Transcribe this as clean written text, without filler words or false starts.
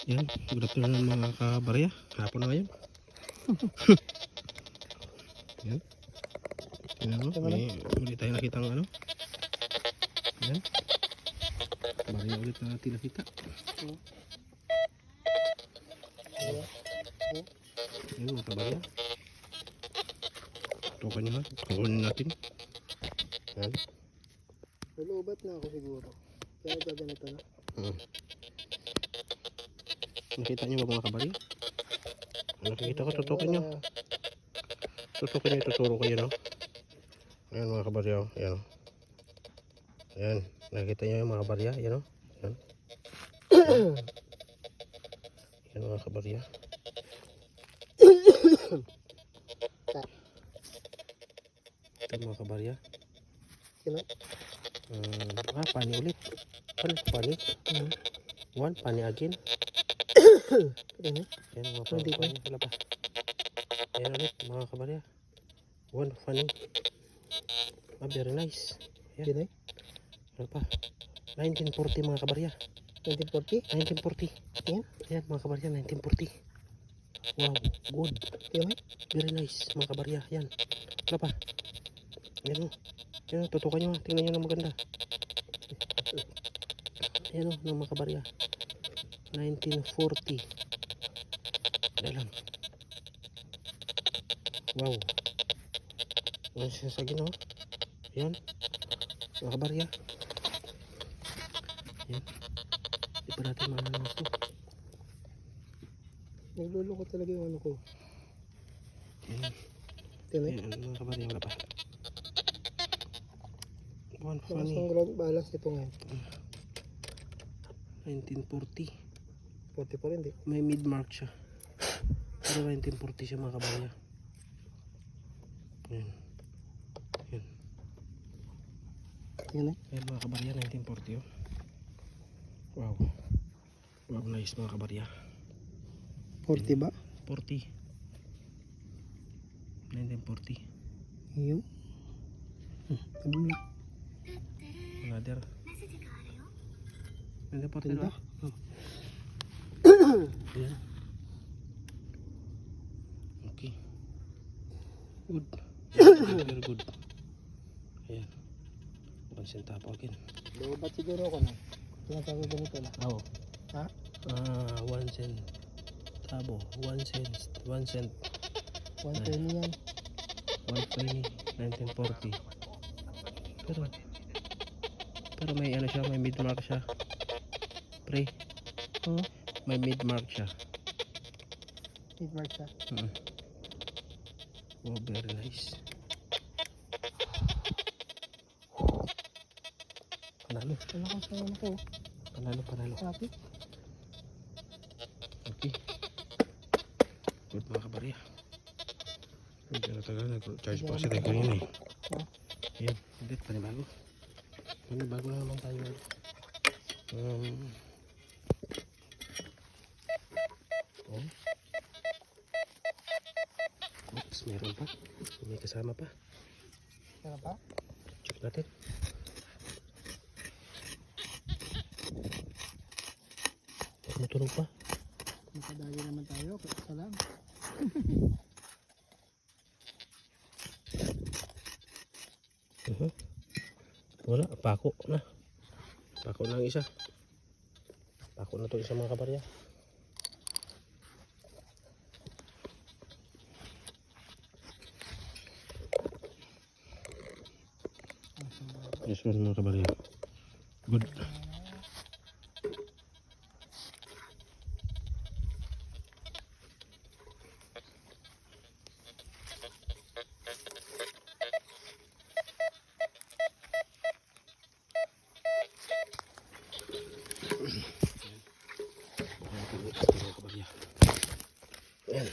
Yan, good afternoon mga kabarya. Hapon na ngayon. Yan. Yan o, may ulit tayo nakitang ano. Yan. Barya ulit na natin nakita. Yan mga kabarya. Tukan nyo ha, kukunin natin. Yan. Lulubat na ako siguro. Kaya gaganito na. Nakita nyo ba mga kabarya? Nakikita ko, tutukan nyo. Tutukan nyo, tuturo kayo no. Ayan mga kabarya. Ayan. Ayan. Nakikita nyo yung mga kabarya. Ayan o. Ayan. Ayan mga kabarya. Ito mga kabarya. Sino? Pani ulit. Pani. One, pani again. Ano? Ayan mga kabarya. Wala pa. Ayan ulit mga kabarya. One, funny. Very nice. Sino? Wala pa. 1940 mga kabarya. 1940? 1940. Ayan? Ayan mga kabarya, 1940. Wow, good. Sino? Very nice mga kabarya. Ayan. Wala pa. Ayan o. Ayan o, tutukan nyo. Tingnan nyo na maganda. Ayan o, ng mga kabarya. 1940. Dahil lang. Wow. Ayan siya sa gino. Ayan. Mga kabarya. Ayan. Di pa natin maananas to. Nagluloko talaga yung ano ko. Ayan. Sino? Ayan mga kabarya. Wala pa. One Lakas funny. ng ground balance nito ngayon. 1940. 40 pa rin, di? May mid-mark siya. Pero 1940 siya mga kabarya. Ayan. Ayan. Yan eh. Ayan mga kabarya, 1940 oh. Wow. Wow, nice mga kabarya. 40 ba? 40. 1940. Iyo. Tabuli. Another. 1940 Ganda. ba? Ayan. Okay. Good. Very good. Ayan. 1 centavo again. Lubat siguro ako na. Tinatawag ganito na. Oo. Ha? 1 centavo. 1 cent. 1 cent. 120 yan. 120. 1940. Pero may ano siya, may mid-mark siya. Pre. May mid-mark siya. Mid-mark siya. Oh, very nice. Panalo. Ano ka sa ano ko? Panalo. Happy? Okay. Good mga kabarya. Medyo natagal, nag-charge pa kasi tayo kanina eh. Ayan, ulit, panibago. Panibago na naman tayo. Oops, meron pa. May kasama pa. Ano pa? Check natin. Matunog pa. Makadali naman tayo. Salam. Wala, pako na. Pako na ang isa. Pako na to isa mga kabarya. This one mga kabarya. Good. Ayan.